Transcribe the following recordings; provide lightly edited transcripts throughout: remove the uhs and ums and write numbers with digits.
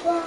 fly.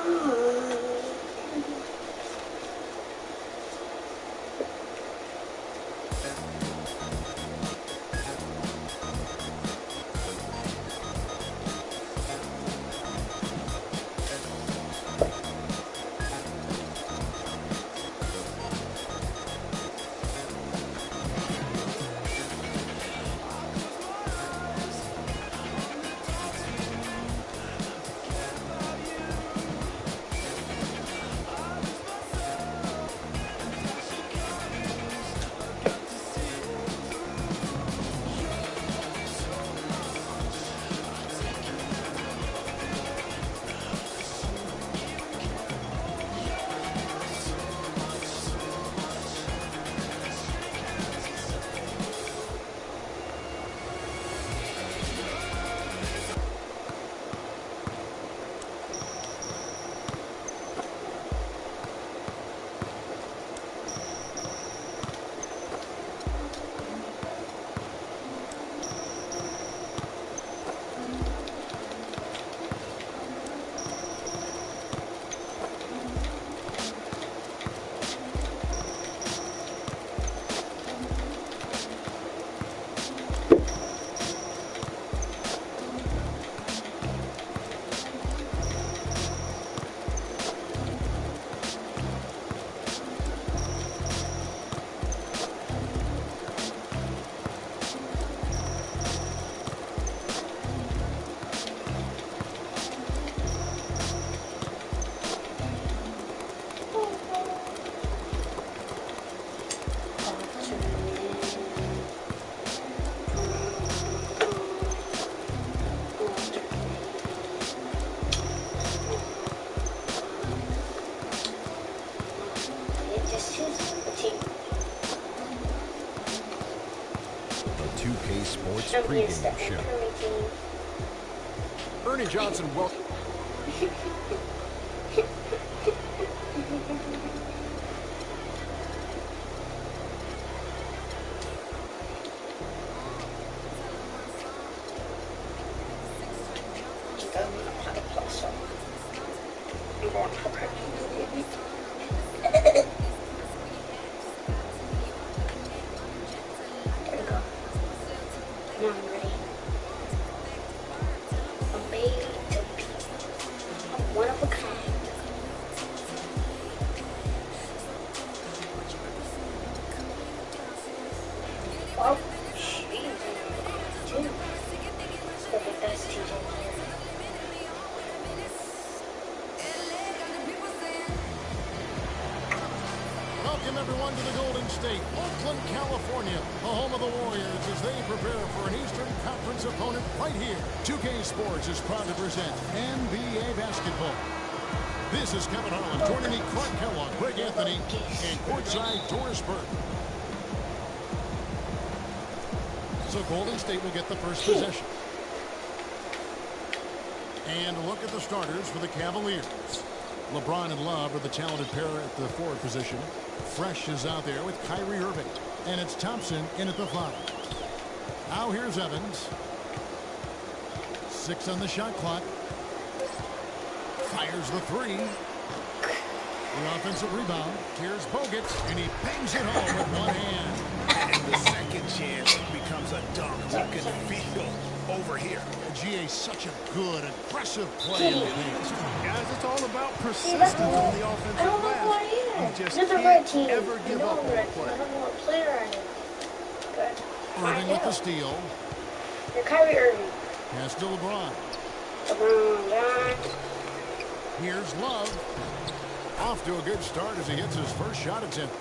The 2K Sports pregame show. Ernie Johnson, welcome. Now I'm ready. I'm made to be one of a kind. Oh, jeez. Dude. Perfect, that's TJ. Welcome everyone to the Golden State, Oakland, California, the home of the Warriors as they prepare for an Eastern Conference opponent right here. 2K Sports is proud to present NBA basketball. This is Kevin Harlan, joining me Clark Kellogg, Greg Anthony, and courtside Doris Burke. So Golden State will get the first possession. And a look at the starters for the Cavaliers. LeBron and Love are the talented pair at the forward position. Fresh is out there with Kyrie Irving. And it's Thompson in at the 5. Now here's Evans. 6 on the shot clock. Fires the 3. The offensive rebound. Here's Bogut, and he bangs it home with one hand. And the second chance becomes a dunk. You can feel over here. GA, such a good, aggressive play in the paint. Guys, it's all about persistence on the offensive glass. You just can't ever give up on the play. I don't know what player I am. Good. Irving with the steal. You're Kyrie Irving. Pass to LeBron. Here's Love. Off to a good start as he hits his first shot attempt.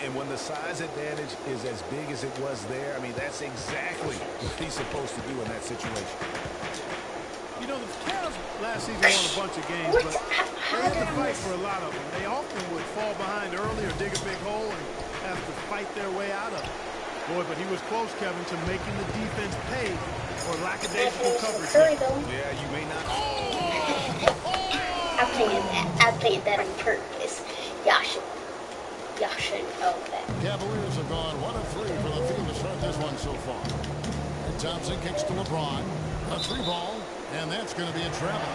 And when the size advantage is as big as it was there, I mean, that's exactly what he's supposed to do in that situation. You know, the Cavs last season won a bunch of games, but they had to fight for a lot of them. They often would fall behind early or dig a big hole and have to fight their way out of it. Boy, but he was close, Kevin, to making the defense pay for lackadaisical coverage. Yeah, you may not. I played that on purpose. Y'all should know that. Cavaliers have gone 1 of 3 for the field to start this one so far. And Thompson kicks to LeBron. A 3 ball, and that's going to be a travel.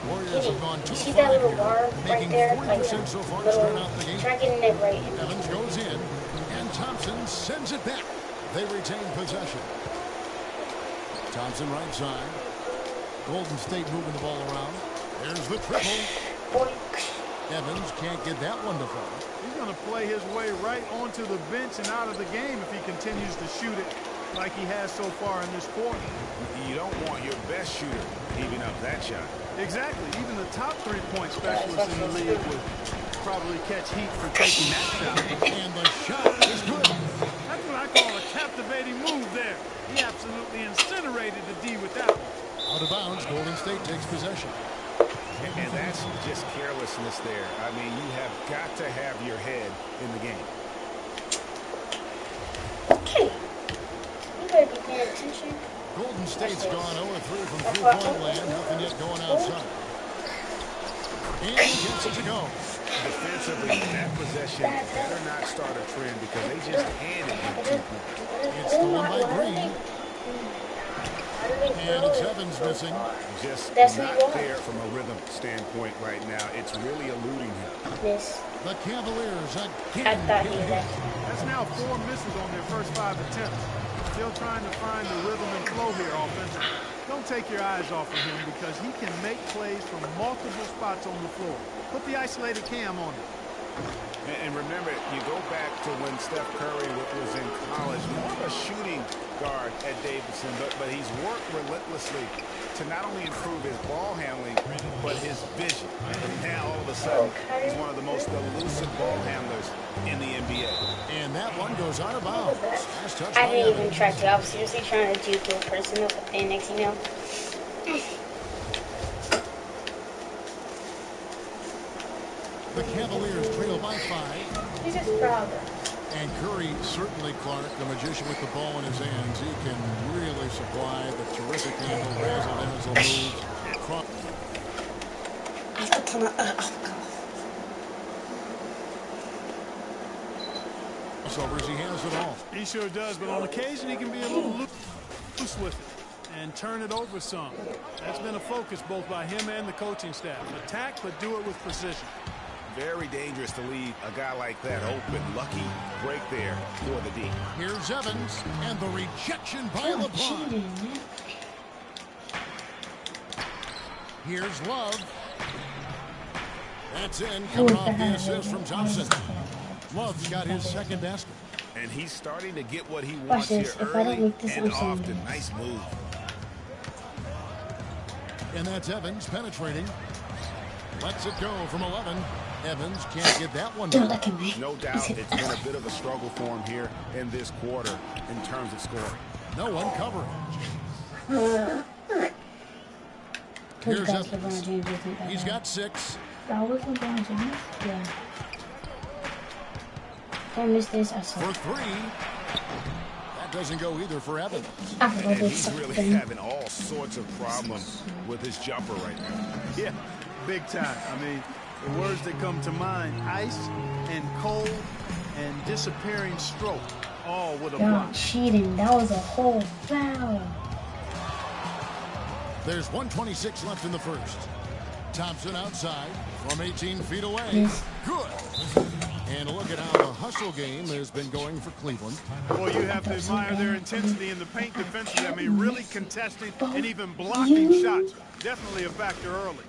Warriors have gone 2 You of see 5 that little here, bar right making there? 40% so far to start out the game. Try getting it right. Evans goes in, and Thompson sends it back. They retain possession. Thompson right side. Golden State moving the ball around. There's the triple. Evans can't get that one to fall. He's going to play his way right onto the bench and out of the game if he continues to shoot it like he has so far in this quarter. You don't want your best shooter heaving up that shot. Exactly. Even the top three-point specialist in the league would probably catch heat for taking that shot. And the shot is good. That's what I call a captivating move there. He absolutely incinerated the D with that one. Out of bounds, Golden State takes possession. And that's just carelessness there. I mean, you have got to have your head in the game. Okay. You better be paying attention. Golden State's gone 0-3 from three-point land. Nothing yet going outside. And he gets it to go. Defensively, that possession better not start a trend because they just handed him 2 points. It's stolen by Green. And it's Evans missing. Just not there from a rhythm standpoint right now. It's really eluding him. The Cavaliers I again. thought he was that. That's now 4 misses on their first 5 attempts. Still trying to find the rhythm and flow here offensively. Don't take your eyes off of him because he can make plays from multiple spots on the floor. Put the isolated cam on him. And remember, you go back to when Steph Curry was in college, more of a shooting guard at Davidson, but he's worked relentlessly to not only improve his ball handling, but his vision. And now, all of a sudden, he's one of the most elusive ball handlers in the NBA. And that one goes out of bounds. Last touch I by didn't even Evans. try to. I was seriously trying to do the personal, and next thing you know. The Cavaliers trail by 5. He's just proud. And Curry, certainly, Clark, the magician with the ball in his hands, he can really supply the terrific handle, razzle-dazzle moves. Crossovers, he has it all. He sure does, but on occasion he can be a little loose with it and turn it over some. That's been a focus both by him and the coaching staff. Attack, but do it with precision. Very dangerous to leave a guy like that open. Lucky break there for the D. Here's Evans, and the rejection by LeBron. Here's Love. That's in, coming off the assist from Thompson. Love's got his second basket. And he's starting to get what he wants here early and often. Nice move. And that's Evans penetrating. Lets it go from 11. Evans can't get that one down. No doubt it's been a bit of a struggle for him here in this quarter in terms of scoring. No one covering. Here's Evans. He's got 6. That was LeBron James? Yeah. Don't miss this. I saw. For 3. That doesn't go either for Evans. And he's really having all sorts of problems with his jumper right now. Yeah, big time. I mean, the words that come to mind, ice and cold and disappearing stroke, all with a block. Cheating. That was a whole foul. There's 1:26 left in the first. Thompson outside from 18 feet away. Yes. Good. And look at how the hustle game has been going for Cleveland. Well, you have to admire their intensity in the paint defensively. I mean, really contesting and even blocking shots. Definitely a factor early.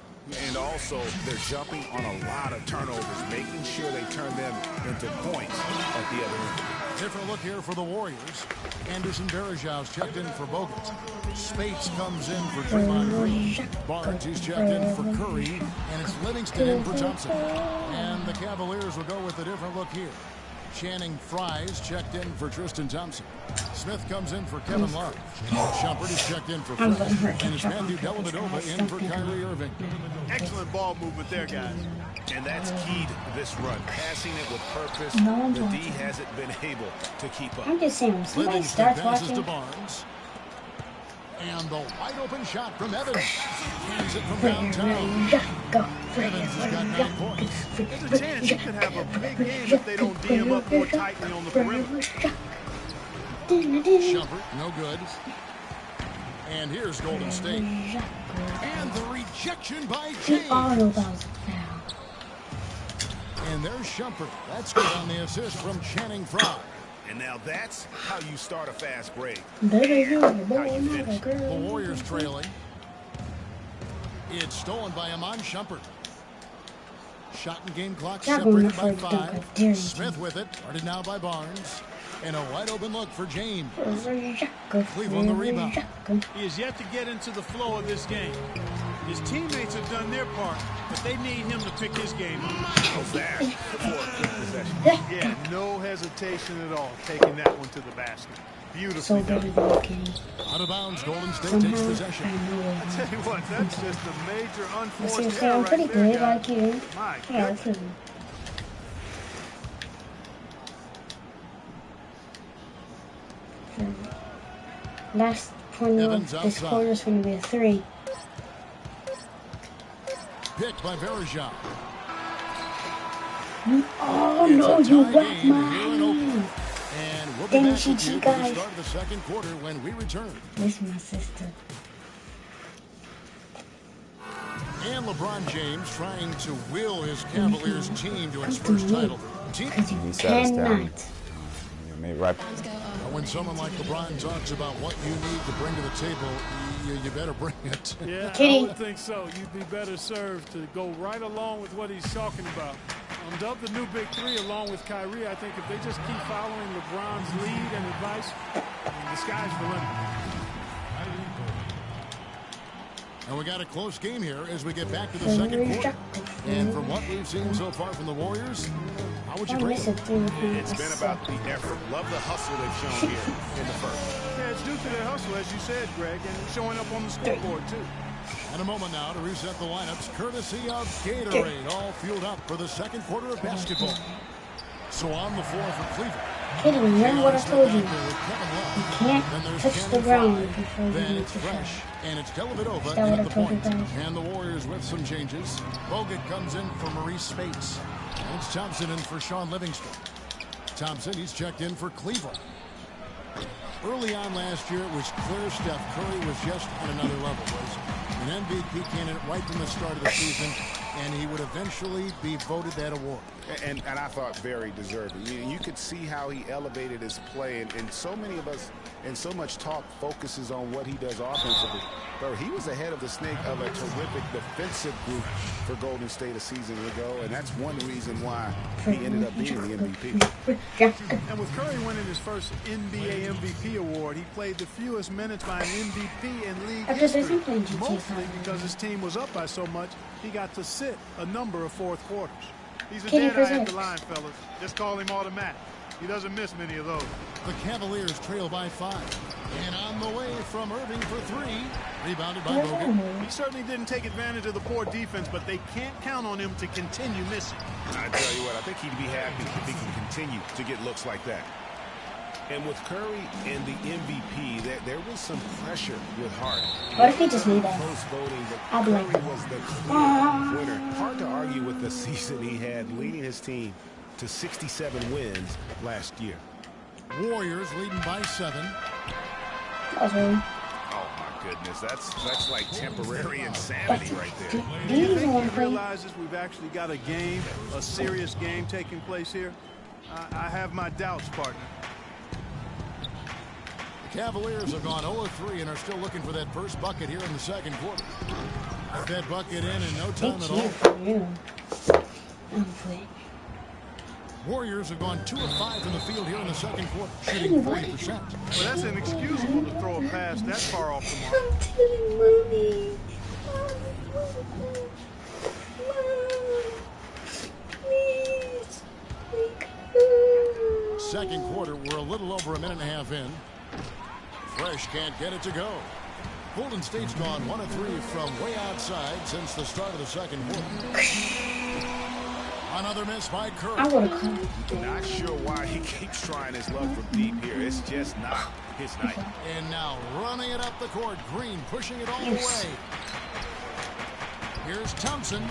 And also, they're jumping on a lot of turnovers, making sure they turn them into points at the other end. Different look here for the Warriors. Anderson Varejau's checked in for Bogut. Spates comes in for Draymond Green. Barnes, he's checked in for Curry. And it's Livingston in for Thompson. And the Cavaliers will go with a different look here. Channing Fries checked in for Tristan Thompson. Smith comes in for Kevin Love. Shumpert is checked in for Fred. And it's Matthew Dellavedova in for Kyrie Irving. Excellent ball movement there, guys. And that's key to this run. Passing it with purpose. No The D hasn't been able to keep up. I'm just saying, somebody Livingston starts passes to watching. Barnes. And the wide open shot from Evans. Hands it from downtown. Evans has got 9 points. There's a chance he could have a big game if they don't D him up more tightly on the perimeter. Shumpert, no good. And here's Golden State. And the rejection by The auto James. that was a foul. And there's Shumpert. That's good on the assist from Channing Frye. And now that's how you start a fast break. The Warriors trailing. It's stolen by Amon Shumpert. Shot and game clock separated by 5. Smith with it. Guarded now by Barnes. And a wide open look for James. Cleveland the rebound. He is yet to get into the flow of this game. His teammates have done their part, but they need him to pick his game up. How's that for a quick possession? Yeah, no hesitation at all, taking that one to the basket. Beautifully So done. very good, Kenny. Out of bounds. Golden State takes possession. I tell you what, that's just a major unforced Seems error pretty right there, good, guys. like you. My Yeah, goodness. too. Last corner Evans of this outside. corner is going to be a 3. Picked by Verajov. Oh It's no, a you tie got game here in mine. Oakland. And we'll be Damn back with you GG, for the guys. start of the second quarter when we return. This is my sister. And LeBron James trying to will his Cavaliers team to its first title. Team. Because you He sat us down. cannot. Maybe right. When someone like LeBron talks about what you need to bring to the table, you better bring it. Yeah, I Kidding. would think so. You'd be better served to go right along with what he's talking about. Dubbed the new Big Three along with Kyrie. I think if they just keep following LeBron's lead and advice, the sky's the limit. And we got a close game here as we get back to the second quarter. And from what we've seen so far from the Warriors, how would you I rate miss it? it too. It's been about the effort. Love the hustle they've shown here in the first. Yeah, it's due to their hustle, as you said, Greg, and showing up on the scoreboard, too. And a moment now to reset the lineups, courtesy of Gatorade, all fueled up for the second quarter of basketball. So on the floor for Cleveland. Kidding, remember what I told you. Kevin Love. You can't Then there's touch Channing the ground Frye. before you Then make it's the shot. Fresh. And it's Dellavedova Is that in what at I the told you point. guys? And the Warriors with some changes. Bogut comes in for Maurice Spates. And it's Thompson in for Sean Livingston. Thompson, he's checked in for Cleveland. Early on last year, it was clear Steph Curry was just on another level. Was an MVP candidate right from the start of the season, and he would eventually be voted that award. And I thought very deserving. You could see how he elevated his play, and so many of us, and so much talk focuses on what he does offensively. But he was ahead of the snake of a terrific defensive group for Golden State a season ago, and that's one reason why he ended up being the MVP. And with Curry winning his first NBA MVP award, he played the fewest minutes by an MVP in league After this, history. I'm playing GTA Mostly 5. because his team was up by so much, he got to sit a number of fourth quarters. He's a Can you dead eye at present? the line, fellas. Just call him automatic. He doesn't miss many of those. The Cavaliers trail by 5. And on the way from Irving for 3. Rebounded by Bogut. He certainly didn't take advantage of the poor defense, but they can't count on him to continue missing. I tell you what, I think he'd be happy if he can continue to get looks like that. And with Curry and the MVP, there was some pressure with Hart. What if he just made that? Close voting, but I'd be like Curry that. was the clear winner. Hard to argue with the season he had, leading his team to 67 wins last year. Warriors leading by 7. That was really. Oh my goodness, that's like temporary insanity right there. Do you These think are he playing. realizes we've actually got a game, a serious game taking place here? I have my doubts, partner. The Cavaliers have gone 0-3 and are still looking for that first bucket here in the second quarter. Got that bucket in no time Thank at you all. for you. I'm playing. Warriors have gone 2 of 5 from the field here in the second quarter, shooting 40%. Well, that's inexcusable to throw a pass that far off the mark. I'm telling Mommy. Please. Second quarter, we're a little over a minute and a half in. Fresh can't get it to go. Golden State's gone 1 of 3 from way outside since the start of the second quarter. Another miss by Curry. I would have come. Not sure why he keeps trying his luck from deep here. It's just not his night. And now running it up the court. Green pushing it all the way. Here's Thompson.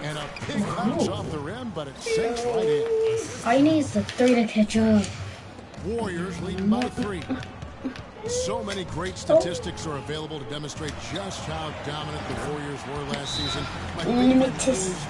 And a big bounce off the rim, but it sinks right in. All you need is the 3 to catch up. Warriors leading by 3. So many great statistics are available to demonstrate just how dominant the Warriors were last season. My favorite is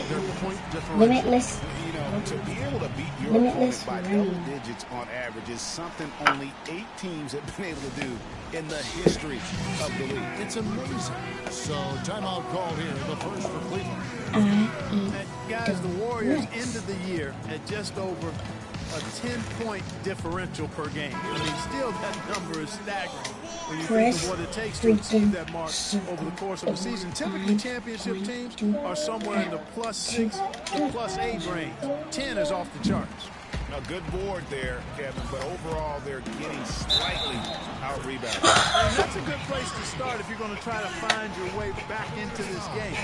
their point differential. Limitless. You know, to be able to beat your opponent by double digits on average is something only 8 teams have been able to do in the history of the league. It's amazing. So, timeout called here, the first for Cleveland. Guys, the Warriors ended the year at just over a 10-point differential per game. I mean, still that number is staggering when you think of what it takes to achieve that mark over the course of a season. Typically, championship teams are somewhere in the +6 to +8 range. 10 is off the charts. A good board there, Kevin, but overall they're getting slightly out-rebounded. And that's a good place to start if you're going to try to find your way back into this game.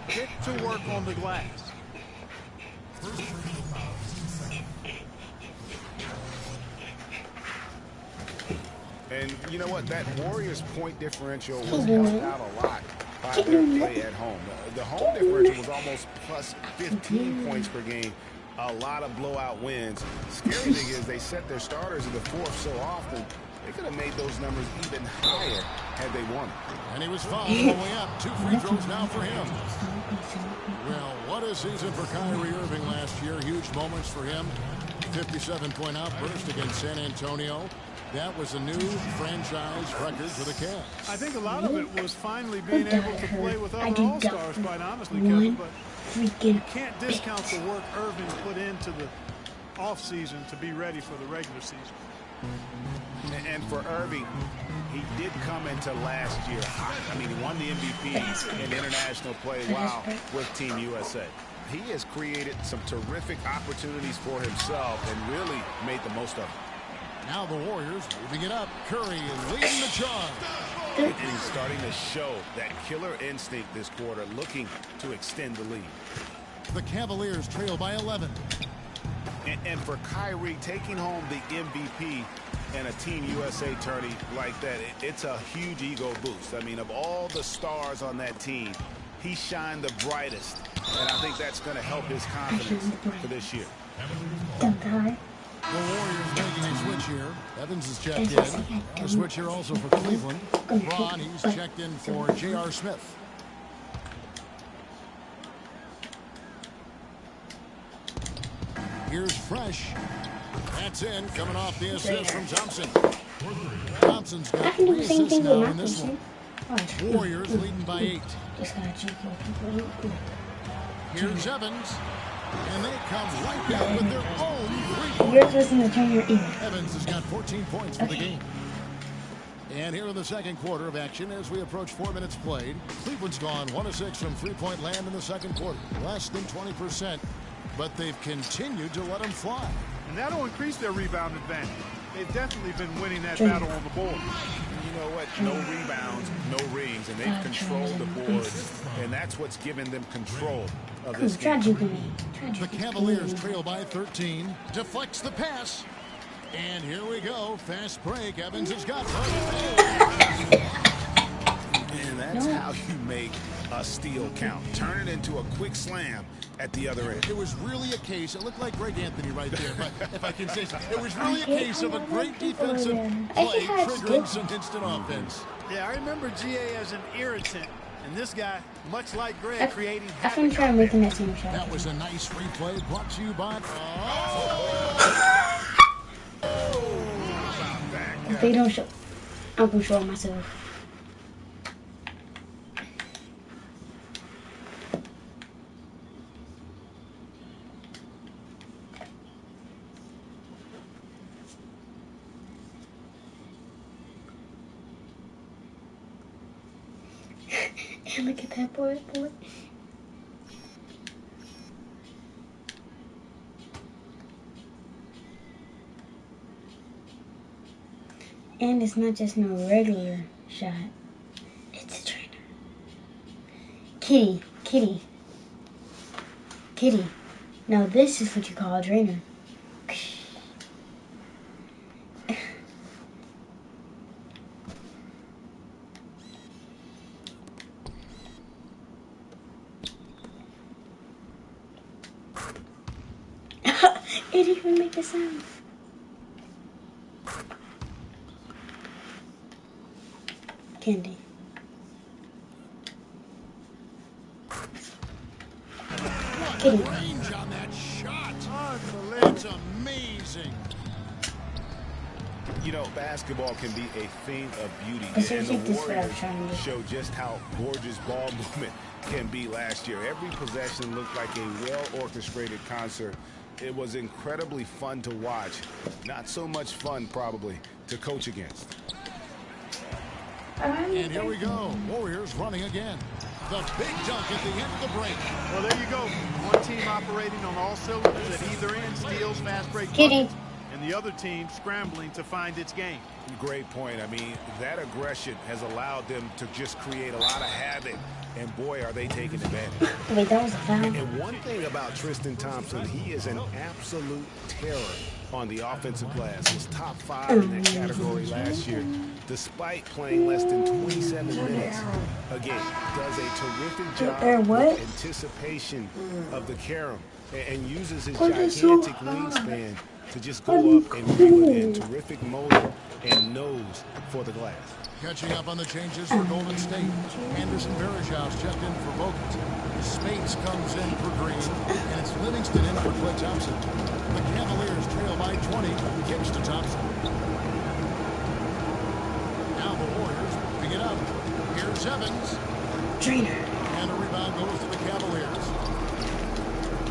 Get to work on the glass. And you know what? That Warriors point differential was helped out a lot by their play at home. The home differential was almost +15 points per game. A lot of blowout wins. Scary thing is they set their starters in the fourth so often, they could have made those numbers even higher had they won. And he was fouled all the way up. 2 free throws now for him. Well, what a season for Kyrie Irving last year. Huge moments for him. 57-point outburst against San Antonio. That was a new franchise record for the Cavs. I think a lot of it was finally being able to play with other All-Stars, quite honestly, Kevin. But you can't discount the work Irving put into the offseason to be ready for the regular season. And for Irving, he did come into last year hot. I mean, he won the MVP in international play while with Team USA. He has created some terrific opportunities for himself and really made the most of it. Now the Warriors moving it up. Curry is leading the charge. And he's starting to show that killer instinct this quarter, looking to extend the lead. The Cavaliers trail by 11. And for Kyrie, taking home the MVP and a Team USA tourney like that, it's a huge ego boost. I mean, of all the stars on that team, he shined the brightest. And I think that's going to help his confidence for this year. The Warriors making a switch here. Evans is checked in. A switch here also for Cleveland. Braun, he's checked in for J.R. Smith. Here's Fresh. That's in, coming off the assist from Thompson. Thompson's got 3 assists now in this one. Warriors leading by 8. Here's Evans. And they come right down with their own three. Evans has got 14 points for the game. And here in the second quarter of action, as we approach 4 minutes played, Cleveland's gone 1 of 6 from three-point land in the second quarter. Less than 20%, but they've continued to let them fly. And that'll increase their rebound advantage. They've definitely been winning that battle on the board. You know what? No rebounds, no rings, and they've controlled the boards, and that's what's given them control of this game. The Cavaliers trail by 13. Deflects the pass. And here we go. Fast break. Evans has got it. And that's how you make a steal count. Turn it into a quick slam at the other end. It was really a case, it looked like Greg Anthony right there, but if I can say so, it was really a case of a great defensive play triggering some instant offense. Yeah, I remember GA as an irritant, and this guy, much like Greg, creating havoc. That was a nice replay brought to you by... If they don't show, I'm gonna show myself. And look at that boy. And it's not just no regular shot. It's a trainer. Kitty. Now this is what you call a trainer. It even make a sound. Candy. What range on that shot! It's amazing. You know, basketball can be a thing of beauty, This and is the like this what I'm Warriors trying to do. showed just how gorgeous ball movement can be last year. Every possession looked like a well-orchestrated concert. It was incredibly fun to watch. Not so much fun, probably, to coach against. And here we go. Warriors running again. The big dunk at the end of the break. Well, there you go. One team operating on all cylinders at either end, steals, fast break Kitty. buckets, and the other team scrambling to find its game. Great point. I mean, that aggression has allowed them to just create a lot of havoc. And boy, are they taking advantage. Wait, that was a foul. And one thing about Tristan Thompson, he is an absolute terror on the offensive glass. He's top 5 in that category last year, despite playing less than 27 minutes a game. Does a terrific job with anticipation of the carom and uses his gigantic wingspan to just go up and reel it in. Terrific motor and nose for the glass. Catching up on the changes for Golden State. Anderson Varejão's checked in for Bogut. Spates comes in for Green, and it's Livingston in for Klay Thompson. The Cavaliers trail by 20. Kicks to Thompson. Now the Warriors pick it up. Here's Evans. Trainer. And the rebound goes to the Cavaliers.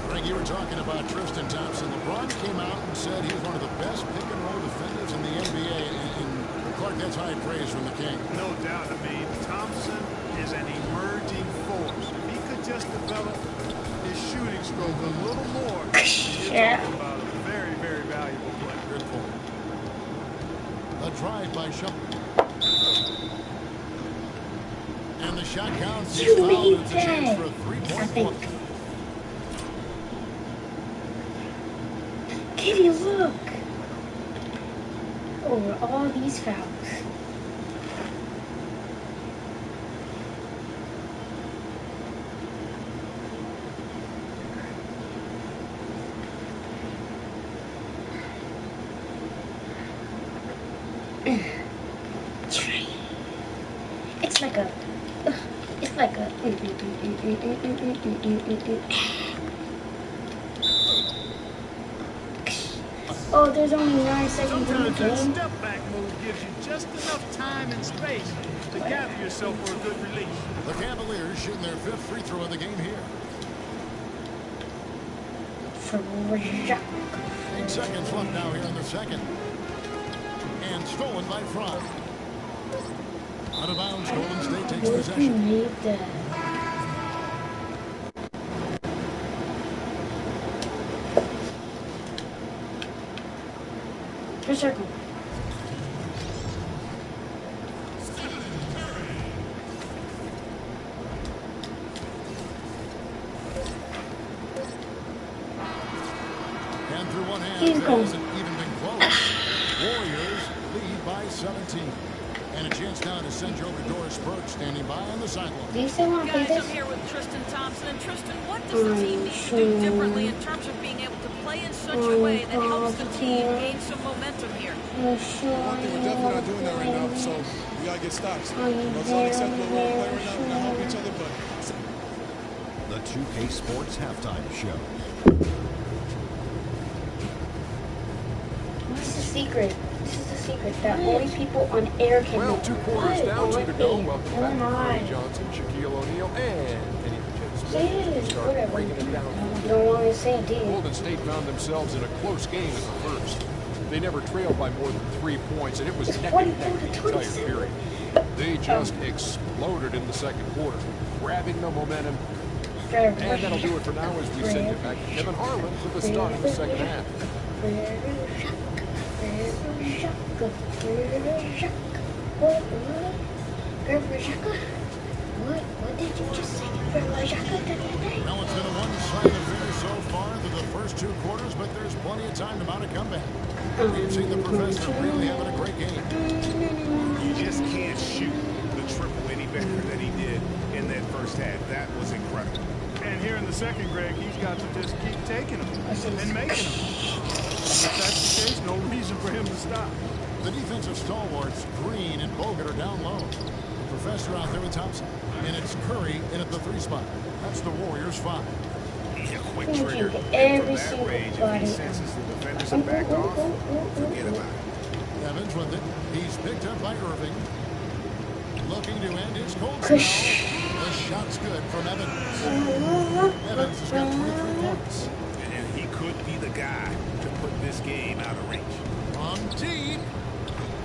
Greg, you were talking about Tristan Thompson. LeBron came out and said he's one of the best pick-and-roll defenders in the NBA, and Clark, that's high praise from the King. No doubt. I mean, Thompson is an emerging force. If he could just develop his shooting stroke a little more, you're talking about a very, very valuable player. Good point. A drive by Shumpert. And the shot counts. You Foul. made It's a chance that. for a I three-point think. play. Kitty, look. Over all these fouls. It's like a. It's like a. Oh, there's only 9 seconds in the Sometimes that game. step back move gives you just enough time and space to gather yourself for a good release. The Cavaliers shooting their 5th free throw of the game here. 8 seconds left now here in the second. And stolen by Fry. Out of bounds, Golden State takes possession. Need that. For circle. And through one hand, He's it gone. hasn't even been close. Warriors lead by 17. And a chance now to send you over to Doris Burke, standing by on the sideline. Do you still want to play Guys, this? I'm here with Tristan Thompson. And Tristan, what does the team need to do differently in terms of being able to play in such a way that helps the team gain some momentum here? One thing, we're definitely not doing that right now, so we got to get stops. You know, it's unacceptable where we're playing right now. We're going to help each other, but... The 2K Sports Halftime Show. What's the secret? This is the secret that only people on air can know. Well, 2 quarters down, 2 to go. Welcome back to on. Ronnie Johnson, Shaquille O'Neal, and Kenny Say Smith. it, Start whatever. breaking it down. You don't want to say it, do you? Golden State found themselves in a close game in the first. They never trailed by more than 3 points, and it was neck and neck the entire period. They just exploded in the second quarter, grabbing the momentum. And that'll do it for now as we send it back to Kevin Harlan for the start of the second half. What did you just say? Now it's been a one-sided affair so far through the first 2 quarters, but there's plenty of time to mount a comeback. We've seen the professor really having a great game. You just can't shoot the triple any better than he did in that first half. That was incredible. And here in the second, Greg, he's got to just keep taking them and making them. If that's the case, no reason for him to stop. The defensive stalwarts, Green and Bogut, are down low. Professor out there with Thompson. And it's Curry in at the 3 spot. That's the Warriors 5. A quick trigger. And from that range, if he senses the defenders have backed off, forget about it. Evans with it. He's picked up by Irving. Looking to end his cold spell. The shot's good from Evans. Evans has got 23 points. And he could be the guy to put this game out of reach. On deep.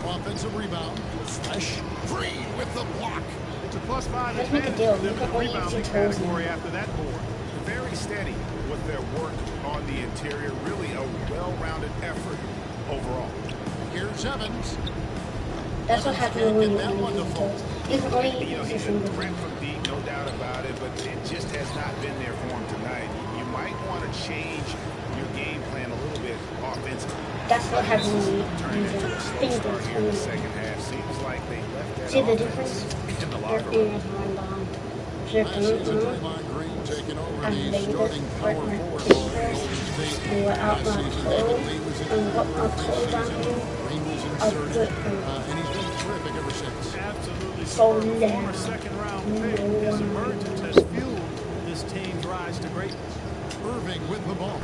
Offensive rebound. Fresh. Green with the block. It's a +5 advantage for them in the rebounding category after that board. Very steady with their work on the interior. Really a well-rounded effort overall. Here's Evans. That's what happens when you only use wonderful. You can only You know, use he's your a finger. threat from deep, no doubt about it, but it just has not been there for him tonight. You might want to change your game plan a little bit offensively. That's what happens when you Turn use into your a slow start here in the fingers. second half. Seems like they left that See the offense difference? in the Your locker room. fingers run long. Last season, Draymond Green taking over the starting power forward role in Golden State. Last season, David Lee was in the preseason. Green was inserted, and he's been terrific ever since. Absolutely So superb. now, Former second-round pick. His emergence has fueled this team's rise to greatness. Irving with the ball.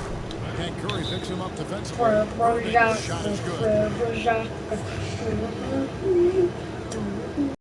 And Curry picks him up defensively. for Irving's shot is good.